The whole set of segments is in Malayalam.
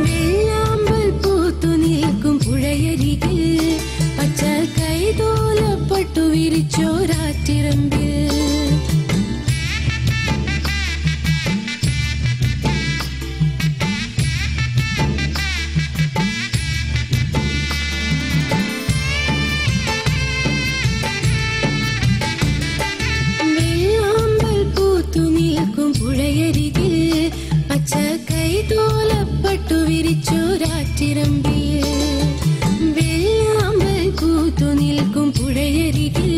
വെള്ളാമ്പൽ പൂത്തു നിൽക്കും പുഴയരികിൽ പച്ച കൈതോലപ്പട്ടു വിരിച്ചോരാറ്റിറമ്പിൽ പുഴയരികിൽ പച്ച കൈതോലപ്പട്ടു വിരിച്ചോരാറ്റിറമ്പിൽ വെള്ളാമ്പൽ പൂത്തു നിൽക്കും പുഴയരികിൽ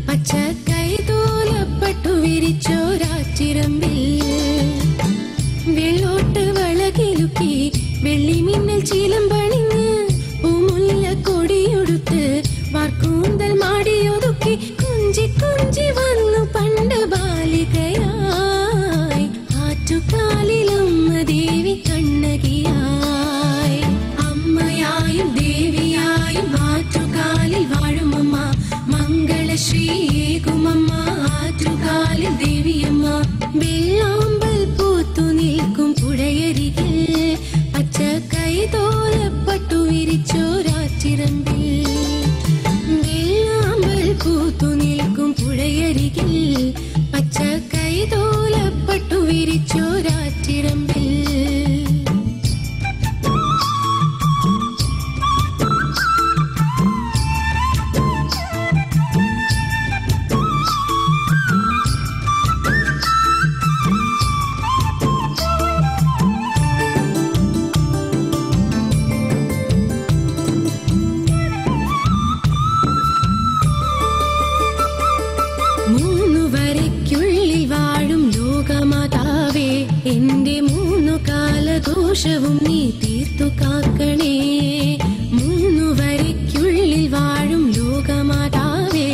പച്ച കൈതോലപ്പട്ടു വിരിച്ചോരാറ്റിറമ്പിൽ വെള്ളോട്ട് വളകിലുക്കി വെള്ളിമിന്നൽ ചീലമ്പണിഞ്ഞ് പൂമുല്ല കൊടിയൊടുത്ത് വാർക്കൂന്തൽ മാടിയൊതുക്കി കുഞ്ചി കുഞ്ചി വന്നു പണ്ട് ബാലികയായി ആറ്റുകാലിലമ്മ ദേവി കണ്ണകിയായി അമ്മയായും ദേവിയായും ആറ്റുകാലിൽ വാഴുമമ്മ മംഗളശ്രീയേകുമമ്മ ആറ്റുകാലിൽ ദേവിയമ്മ വെള്ളാമ്പൽ പൂത്തു നിൽക്കും പുഴയരികിൽ പച്ച കൈതോലപ്പട്ടു വിരിച്ചോരാറ്റിറമ്പിൽ വെള്ളാമ്പൽ പൂത്തു നിൽക്കും പുഴയരികിൽ പച്ച കൈതോലപ്പട്ടു വിരിച്ചോരാറ്റിറമ്പിൽ എന്റെ മൂന്നു കാലദോഷവും നീ തീർത്തു കാക്കണേ മൂന്നു വരയ്ക്കുള്ളിൽ വാഴും ലോകമാതാവേ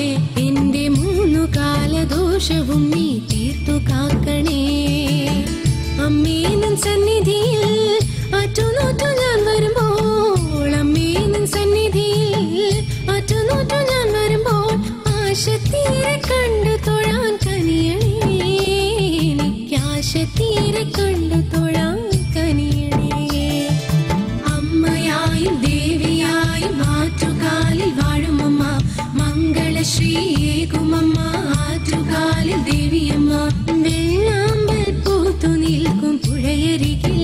എന്റെ മൂന്നു കാലദോഷവും നീ തീർത്തു കാക്കണേ അമ്മേ നിൻ സന്നിധിയിൽ അറ്റുനോറ്റു ഞാൻ വരുമ്പോൾ അമ്മേ നിൻ സന്നിധിയിൽ അറ്റുനോറ്റു ഞാൻ വരുമ്പോൾ ആശത്തീരെ കണ്ടു തൊഴാൻ കനിയണേ തീരെ കണ്ടു തൊഴാൻ കനിയണേ അമ്മയായും ദേവിയായും ആറ്റുകാലിൽ വാഴുമമ്മ മംഗളശ്രീയേകുമമ്മ ആറ്റുകാലിൽ ദേവിയമ്മ വെള്ളാമ്പൽ പൂത്തു നിൽക്കും പുഴയരികിൽ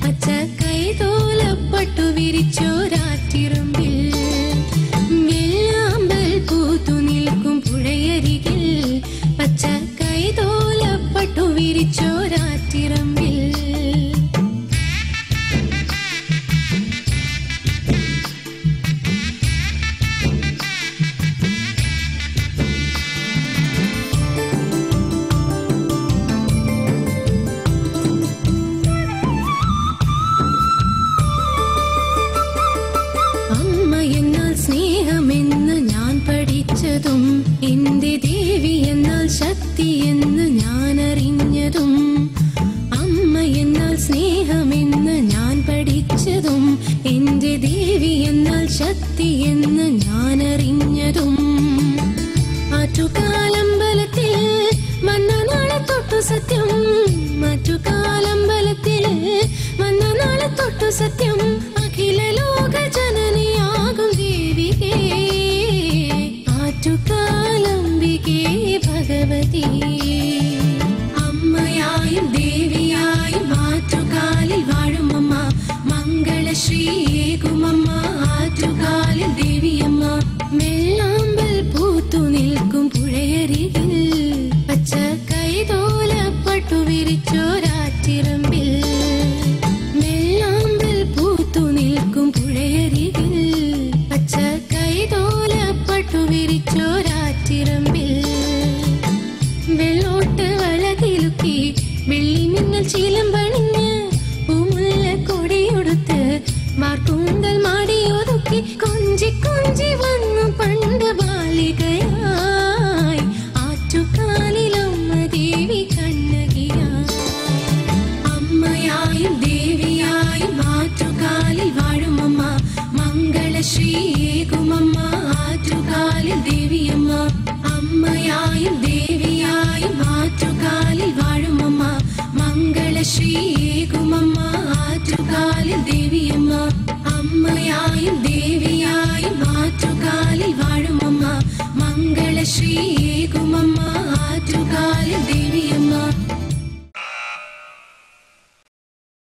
പച്ച കൈതോലപ്പട്ടു വിരിച്ചോരാറ്റിറമ്പിൽ വെള്ളാമ്പൽ പൂത്തു നിൽക്കും പുഴയരികിൽ പച്ച കൈതോലപ്പട്ടു വിരിച്ചോരാറ്റിറമ്പിൽ അമ്മ എന്നാൽ സ്നേഹമെന്ന് ഞാൻ പഠിച്ചതും എന്റെ ദേവി എന്നാൽ ശക്തി എന്ന് ഞാൻ അറിഞ്ഞതും അമ്മ എന്നാൽ സ്നേഹമെന്ന് ഞാൻ പഠിച്ചതും എന്റെ ദേവി എന്നാൽ ശക്തി എന്ന് ഞാൻ അറിഞ്ഞതും ആറ്റുകാലമ്പലത്തിൽ വന്ന നാളെ തൊട്ടു സത്യം ആറ്റുകാലമ്പലത്തിൽ വന്ന നാളെ തൊട്ടു സത്യം അഖില ലോക ജനനിയാകും ദേവികേ ആറ്റുകാലംബികേ ഭഗവതി അമ്മയായും ദേവിയായും ആറ്റുകാലിൽ വാഴുമമ്മ മംഗളശ്രീയേകുമമ്മ ആറ്റുകാലിൽ ദേവിയമ്മ വെള്ളാമ്പൽ പൂത്തു നിൽക്കും പുഴയരികിൽ പച്ച കൈതോലപ്പട്ടു വിരിച്ചോരാറ്റിറമ്പിൽ വെള്ളാമ്പൽ പൂത്തു നിൽക്കും പുഴയരികിൽ പച്ച കൈതോലപ്പട്ടു വിരിച്ചോരാറ്റിറമ്പിൽ വെള്ളോട്ട് വളകിലുക്കി വെള്ളിമിന്നൽ ചീലമ്പണിഞ്ഞ് പൂമുല്ല കൊടിയൊടുത്ത് വാർക്കൂന്തൽ മാടിയൊതുക്കി കൊഞ്ചി കൊഞ്ചി വന്നു പണ്ട് ബാലികയായി ആറ്റുകാലിലമ്മ ദേവി കണ്ണകിയായി അമ്മയായും ദേവിയായും ആറ്റുകാലിൽ വാഴുമമ്മ മംഗളശ്രീ മംഗളശ്രീയേകുമമ്മ ആറ്റുകാലിൽ ദേവിയമ്മ അമ്മയായും ദേവിയായും ആറ്റുകാലിൽ വാഴുമമ്മ മംഗളശ്രീയേകുമമ്മ ആറ്റുകാലിൽ ദേവിയമ്മ അമ്മയായും ദേവിയായും ആറ്റുകാലിൽ വാഴുമമ്മ മംഗളശ്രീയേകുമമ്മ ആറ്റുകാലിൽ ദേവിയമ്മ